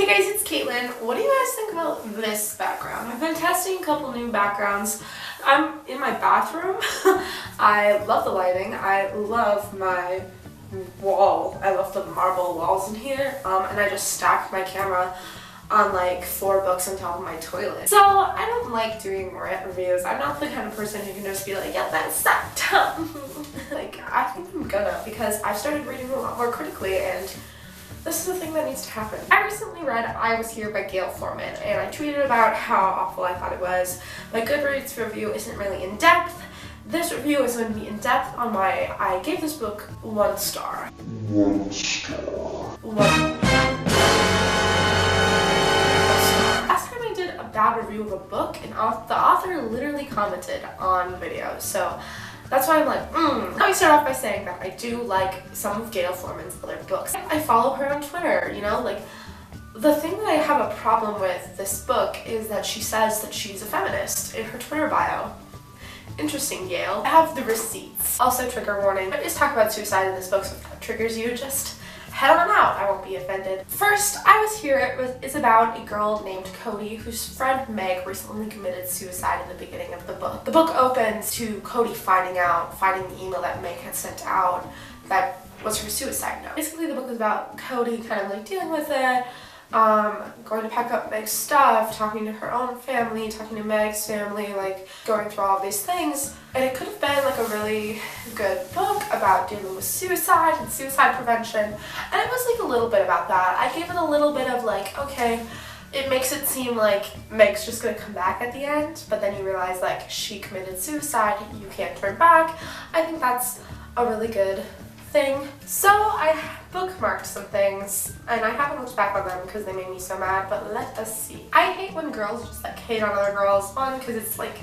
guys, it's Caitlin. What do you guys think about this background? I've been testing a couple new backgrounds. I'm in my bathroom. I love the lighting. I love my wall. I love the marble walls in here. And I just stacked my camera on like 4 books on top of my toilet. So I don't like doing rant reviews. I'm not the kind of person who can just be like, yeah, that sucked. Like, I think I'm gonna, because I've started reading a lot more critically, and this is the thing that needs to happen. I recently read I Was Here by Gayle Forman, and I tweeted about how awful I thought it was. My Goodreads review isn't really in depth. This review is going to be in depth on why I gave this book 1 star. 1 star. Bad review of a book, and the author literally commented on videos, so that's why I'm like, Let me start off by saying that I do like some of Gayle Forman's other books. I follow her on Twitter, you know, like, the thing that I have a problem with this book is that she says that she's a feminist in her Twitter bio. Interesting, Gayle. I have the receipts. Also, trigger warning, I just talk about suicide in this book, so if that triggers you, just head on out, I won't be offended. First, I Was Here is about a girl named Cody whose friend Meg recently committed suicide in the beginning of the book. The book opens to Cody finding the email that Meg had sent out that was her suicide note. Basically, the book is about Cody kind of like dealing with it, going to pack up Meg's stuff, talking to her own family, talking to Meg's family, like going through all of these things. And it could have been like a really good book about dealing with suicide and suicide prevention. And it was like a little bit about that. I gave it a little bit of like, okay, it makes it seem like Meg's just gonna come back at the end, but then you realize like she committed suicide, you can't turn back. I think that's a really good thing. So I bookmarked some things, and I haven't looked back on them because they made me so mad, but let us see. I hate when girls just like hate on other girls. One, because it's like,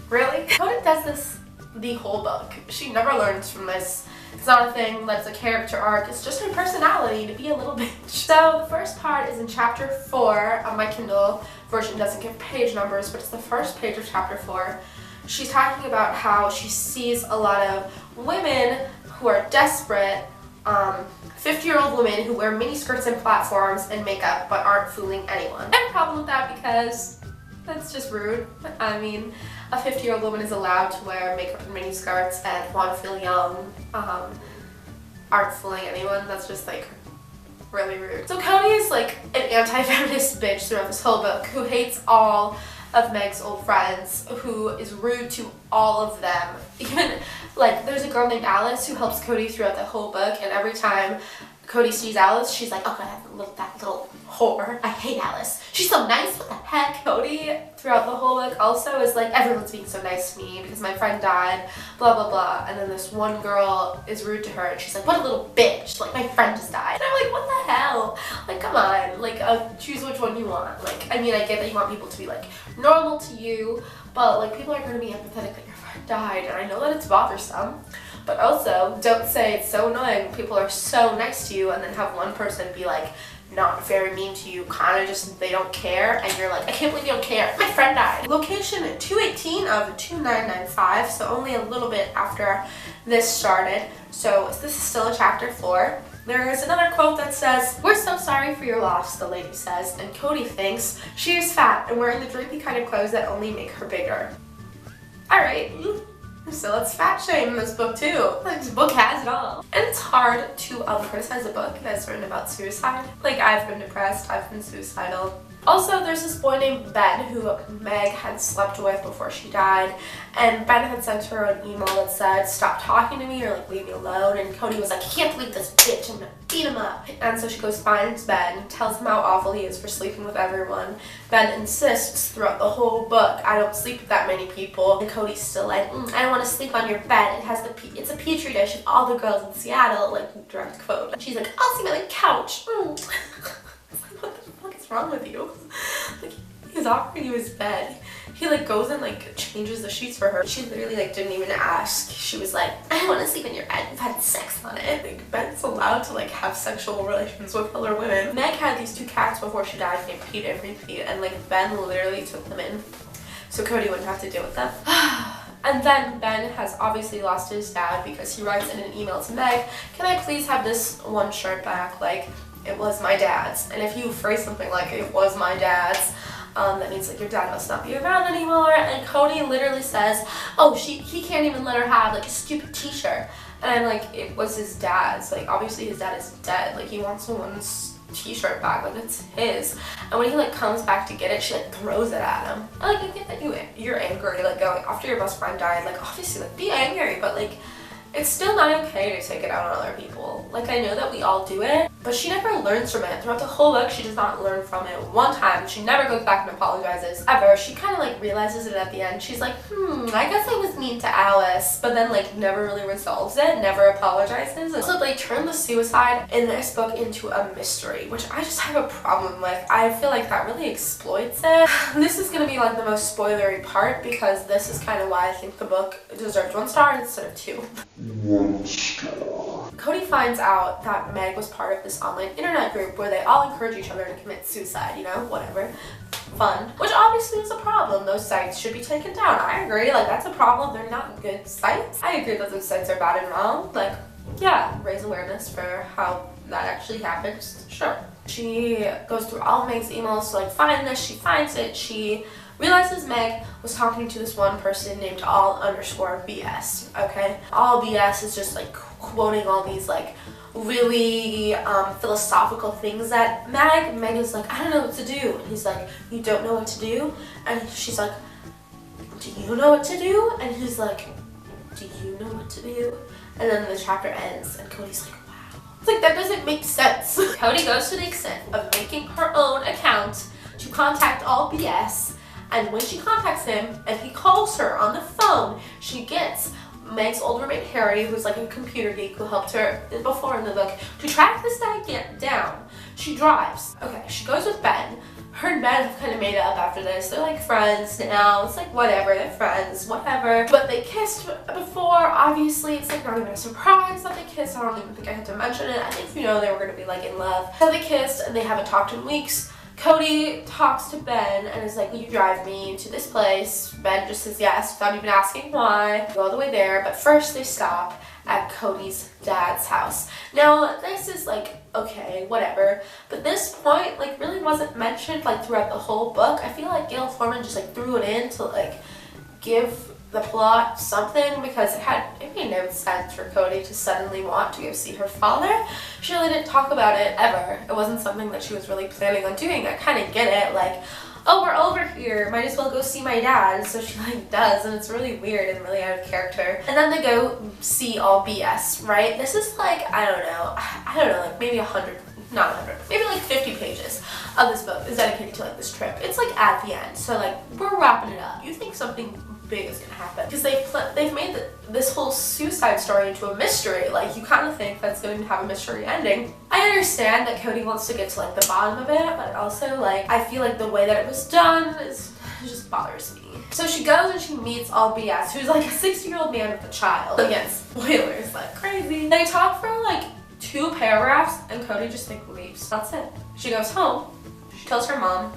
really? Cody does this the whole book. She never learns from this. It's not a thing that's a character arc. It's just her personality to be a little bitch. So the first part is in chapter 4. My Kindle version doesn't give page numbers, but it's the first page of chapter 4. She's talking about how she sees a lot of women who are desperate, 50-year-old women who wear mini skirts and platforms and makeup but aren't fooling anyone. I have a problem with that because that's just rude. I mean, a 50-year-old woman is allowed to wear makeup and mini skirts and want to feel young, aren't fooling anyone. That's just like really rude. So Cody is like an anti-feminist bitch throughout this whole book who hates all of Meg's old friends, who is rude to all of them. Even like there's a girl named Alice who helps Cody throughout the whole book, and every time Cody sees Alice, she's like, oh god, that little whore. I hate Alice. She's so nice, what the heck? Cody, throughout the whole book, also is like, everyone's being so nice to me because my friend died, blah, blah, blah. And then this one girl is rude to her, and she's like, what a little bitch. Like, my friend just died. And I'm like, what the hell? Like, come on. Like, choose which one you want. Like, I mean, I get that you want people to be, like, normal to you, but, like, people are going to be empathetic that your friend died. And I know that it's bothersome. But also, don't say it's so annoying people are so nice to you and then have one person be like not very mean to you, kind of just they don't care, and you're like, I can't believe you don't care, my friend died. Location 218 of 2995, so only a little bit after this started. So this is still a chapter 4. There is another quote that says, we're so sorry for your loss, the lady says, and Cody thinks she is fat and wearing the drapey kind of clothes that only make her bigger. Alright. So let's fat shame this book too. Like, this book has it all. And it's hard to criticize a book that's written about suicide. Like, I've been depressed, I've been suicidal. Also, there's this boy named Ben who Meg had slept with before she died, and Ben had sent her an email that said, stop talking to me or like leave me alone, and Cody was like, I can't believe this bitch, I'm gonna beat him up. And so she goes finds Ben, tells him how awful he is for sleeping with everyone. Ben insists throughout the whole book, I don't sleep with that many people, and Cody's still like, I don't want to sleep on your bed, it's a petri dish of all the girls in Seattle, like direct quote. And she's like, I'll sleep on the couch. What's wrong with you? Like, he's offering you his bed. He like goes and like changes the sheets for her. She literally like didn't even ask. She was like, I want to sleep in your bed. We've had sex on it. Like, Ben's allowed to like have sexual relations with other women. Meg had these 2 cats before she died named Pete and Repeat, and like Ben literally took them in so Cody wouldn't have to deal with them. And then Ben has obviously lost his dad because he writes in an email to Meg, can I please have this one shirt back? Like, it was my dad's. And if you phrase something like, it was my dad's, that means like your dad must not be around anymore. And Cody literally says, oh, he can't even let her have like a stupid t-shirt. And I'm like, it was his dad's. Like, obviously his dad is dead. Like, he wants someone's t-shirt back. Like, it's his. And when he like comes back to get it, she like throws it at him. And like, I get that you're angry, like going after your best friend died. Like, obviously, like, be angry, but like, it's still not okay to take it out on other people. Like, I know that we all do it, but she never learns from it. Throughout the whole book, she does not learn from it one time. She never goes back and apologizes, ever. She kind of like realizes it at the end. She's like, I guess I was mean to Alice, but then like never really resolves it, never apologizes. And so they turn the suicide in this book into a mystery, which I just have a problem with. I feel like that really exploits it. This is gonna be like the most spoilery part, because this is kind of why I think the book deserves 1 star instead of 2. 1 star. Cody finds out that Meg was part of this online internet group where they all encourage each other to commit suicide, you know, whatever. Fun. Which obviously is a problem. Those sites should be taken down. I agree, like, that's a problem. They're not good sites. I agree that those sites are bad and wrong. Like, yeah, raise awareness for how that actually happens. Sure. She goes through all of Meg's emails to like find this. She finds it. She realizes Meg was talking to this one person named all_BS, okay? All BS is just like quoting all these like really philosophical things that Meg is like, I don't know what to do. And he's like, you don't know what to do? And she's like, do you know what to do? And he's like, do you know what to do? And then the chapter ends and Cody's like, wow. It's like, that doesn't make sense. Cody goes to the extent of making her own account to contact all BS. And when she contacts him and he calls her on the phone, she gets Meg's old roommate Harry, who's like a computer geek who helped her before in the book, to track this guy down. She drives. Okay, she goes with Ben. Her and Ben have kind of made up after this. They're like friends now. It's like whatever, they're friends, whatever. But they kissed before. Obviously, it's like not even a surprise that they kissed. I don't even think I had to mention it. I think, you know, they were gonna be like in love. So they kissed and they haven't talked in weeks. Cody talks to Ben and is like, will you drive me to this place? Ben just says yes without even asking why. Go all the way there, but first they stop at Cody's dad's house. Now, this is like, okay, whatever, but this point like really wasn't mentioned like throughout the whole book. I feel like Gayle Forman just like threw it in to like give the plot something, because it made no sense for Cody to suddenly want to go see her father. She really didn't talk about it ever. It wasn't something that she was really planning on doing. I kind of get it, like, oh, we're over here, might as well go see my dad. So she like does, and it's really weird and really out of character. And then they go see all BS, right? This is like, I don't know, like maybe 100, not 100, maybe like 50 pages of this book is dedicated to like this trip. It's like at the end, so like we're wrapping it up. You think something big is gonna happen, because they've made this whole suicide story into a mystery. Like, you kind of think that's going to have a mystery ending. I understand that Cody wants to get to like the bottom of it, but also like I feel like the way that it was done it just bothers me. So she goes and she meets all BS, who's like a 60-year-old man with a child. Again, spoilers, like crazy. They talk for like 2 paragraphs and Cody just like leaves. That's it. She goes home. She tells her mom.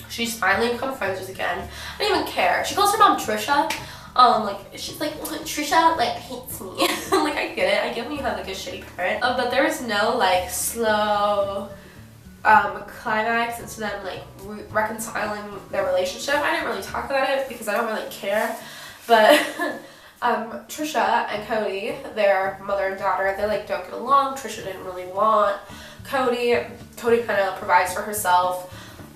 She's finally become friends again. I don't even care. She calls her mom Trisha. Like, she's like, Trisha, like, hates me. Like, I get it. I get when you have, like, a shitty parent. But there was no, like, slow climax into them, like, reconciling their relationship. I didn't really talk about it because I don't really care. But Trisha and Cody, their mother and daughter, they, like, don't get along. Trisha didn't really want Cody. Cody kind of provides for herself.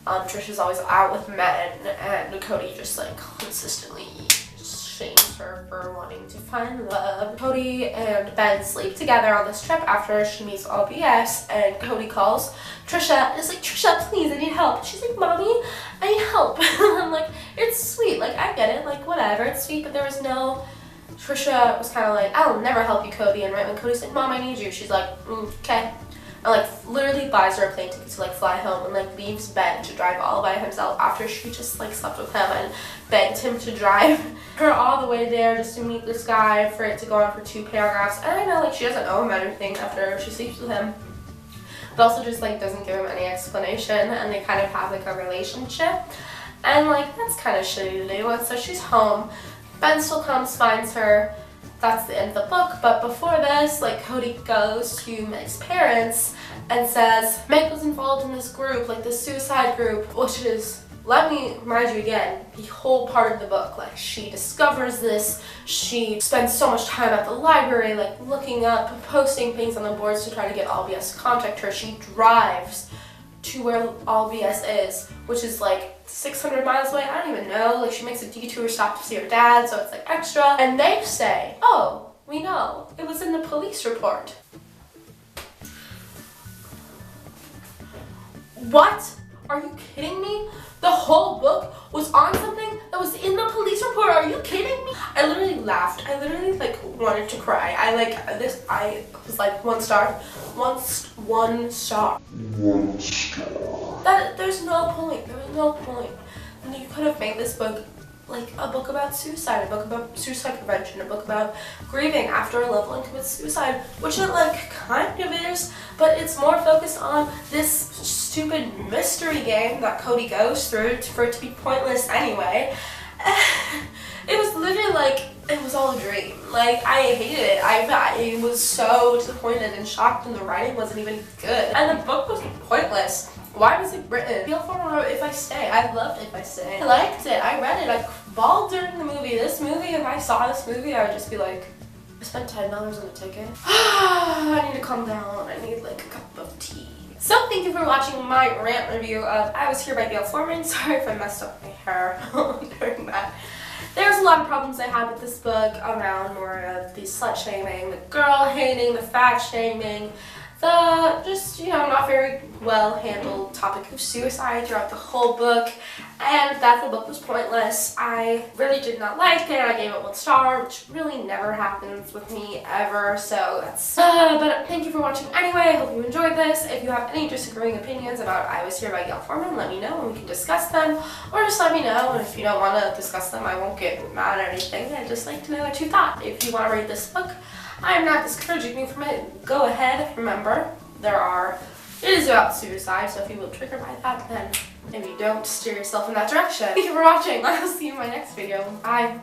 Trisha's always out with men, and Cody just like consistently shames her for wanting to find love. Cody and Ben sleep together on this trip after she meets all BS, and Cody calls Trisha and is like, Trisha, please, I need help. She's like, Mommy, I need help. I'm like, it's sweet, like, I get it, like, whatever, it's sweet, but there was no... Trisha was kind of like, I'll never help you, Cody, and right when Cody's like, Mom, I need you, she's like, okay. And like literally buys her a plane ticket to like fly home, and like leaves Ben to drive all by himself after she just like slept with him and begged him to drive her all the way there just to meet this guy, for it to go on for 2 paragraphs. And I know like she doesn't owe him anything after she sleeps with him, but also just like doesn't give him any explanation, and they kind of have like a relationship, and like that's kind of shitty to do. And so she's home. Ben still comes, finds her. That's the end of the book, but before this, like, Cody goes to Meg's parents, and says Meg was involved in this group, like this suicide group, which is, let me remind you again, the whole part of the book. Like, she discovers this, she spends so much time at the library, like looking up, posting things on the boards to try to get All BS to contact her. She drives to where All BS is, which is like 600 miles away, I don't even know. Like, she makes a detour stop to see her dad, so it's like extra. And they say, oh, we know, it was in the police report. What? Are you kidding me? The whole book was on something that was in the police report. Are you kidding me? I literally laughed. I literally like wanted to cry. I was like 1 star. One star. 1 star. There's no point. There was no point. And you could have made this book like a book about suicide, a book about suicide prevention, a book about grieving after a loved one commits suicide, which it like kind of is, but it's more focused on this stupid mystery game that Cody goes through for it to be pointless anyway. It was literally like, it was all a dream. Like, I hated it. I was so disappointed and shocked, and the writing wasn't even good. And the book was pointless. Why was it written? Gayle Forman wrote If I Stay. I loved If I Stay. I liked it. I read it. I bawled during the movie. This movie, if I saw this movie, I would just be like, I spent $10 on a ticket. I need to calm down. I need like a cup of tea. So thank you for watching my rant review of I Was Here by Gayle Forman. Sorry if I messed up my hair during that. There's a lot of problems I had with this book around more of the slut shaming, the girl hating, the fat shaming, the just, you know, not very well handled topic of suicide throughout the whole book, and that the book was pointless. I really did not like it. I gave it 1 star, which really never happens with me ever, so that's but thank you for watching anyway. I hope you enjoyed this. If you have any disagreeing opinions about I Was Here by Gayle Forman, let me know and we can discuss them, or just let me know, and if you don't want to discuss them, I won't get mad or anything. I'd just like to know what you thought. If you want to read this book, I am not discouraging you from it. Go ahead. Remember, it is about suicide, so if you will trigger by that, then maybe don't steer yourself in that direction. Thank you for watching. I'll see you in my next video. Bye.